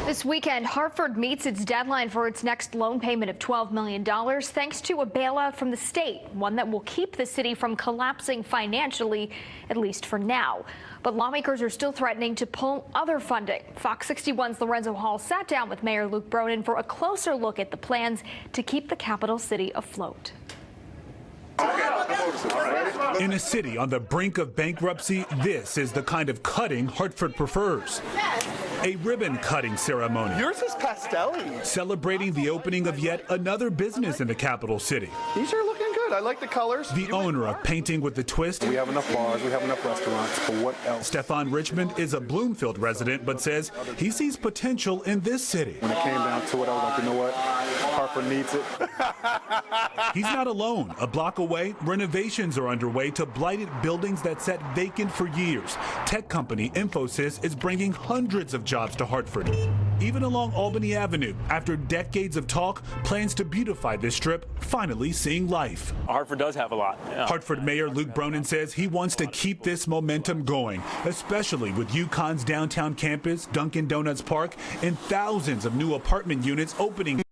This weekend, Hartford meets its deadline for its next loan payment of $12 million thanks to a bailout from the state, one that will keep the city from collapsing financially, at least for now. But lawmakers are still threatening to pull other funding. Fox 61's Lorenzo Hall sat down with Mayor Luke Bronin for a closer look at the plans to keep the capital city afloat. In a city on the brink of bankruptcy, this is the kind of cutting Hartford prefers. A ribbon-cutting ceremony. Yours is pastel-y. Celebrating the opening of yet another business in the capital city. These are looking good. I like the colors. The owner of Painting with the Twist. We have enough bars, we have enough restaurants, but what else? Stefan Richmond is a Bloomfield resident, but says he sees potential in this city. When it came down to it, I was like, you know what? Hartford needs it. He's not alone. A block away, renovations are underway to blighted buildings that sat vacant for years. Tech company Infosys is bringing hundreds of jobs to Hartford. Even along Albany Avenue, after decades of talk, plans to beautify this strip finally seeing life. Hartford does have a lot. Hartford Mayor Luke Bronin says he wants to keep this momentum going, especially with UConn's downtown campus, Dunkin' Donuts Park, and thousands of new apartment units opening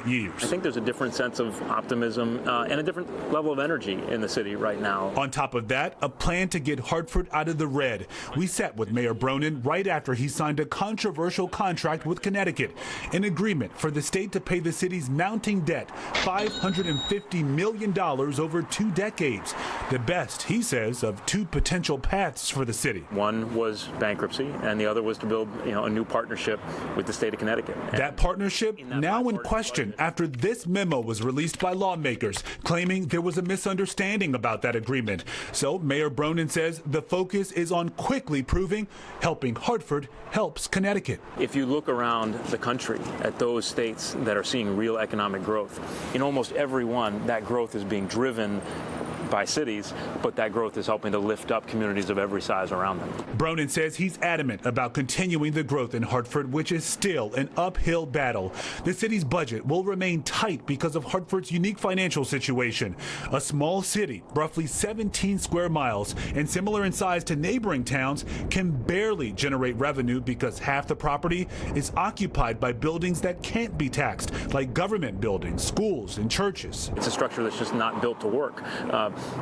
years. I think there's a different sense of optimism and a different level of energy in the city right now. On top of that, a plan to get Hartford out of the red. We sat with Mayor Bronin right after he signed a controversial contract with Connecticut, an agreement for the state to pay the city's mounting debt, $550 million over 2 decades. The best, he says, of 2 potential paths for the city. One was bankruptcy, and the other was to build, a new partnership with the state of Connecticut. That partnership now in question after this memo was released by lawmakers claiming there was a misunderstanding about that agreement. So Mayor Bronin says the focus is on quickly proving helping Hartford helps Connecticut. If you look around the country at those states that are seeing real economic growth, in almost every one, that growth is being driven by cities, but that growth is helping to lift up communities of every size around them. Bronin says he's adamant about continuing the growth in Hartford, which is still an uphill battle. The city's budget will remain tight because of Hartford's unique financial situation. A small city, roughly 17 square miles, and similar in size to neighboring towns, can barely generate revenue because half the property is occupied by buildings that can't be taxed, like government buildings, schools, and churches. It's a structure that's just not built to work.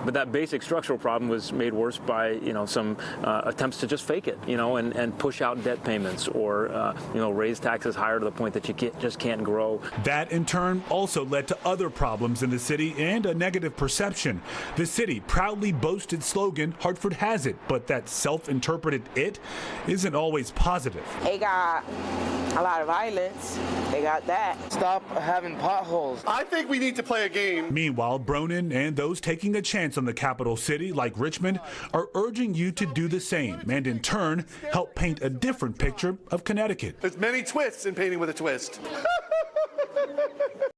But that basic structural problem was made worse by, some attempts to just fake it, and push out debt payments or, raise taxes higher to the point that you just can't grow. That, in turn, also led to other problems in the city and a negative perception. The city proudly boasts its slogan, Hartford has it, but that self-interpreted it isn't always positive. They got a lot of violence. They got that. Stop having potholes. I think we need to play a game. Meanwhile, Bronin and those taking a chance on the capital city, like Richmond, are urging you to do the same and, in turn, help paint a different picture of Connecticut. There's many twists in Painting with a Twist.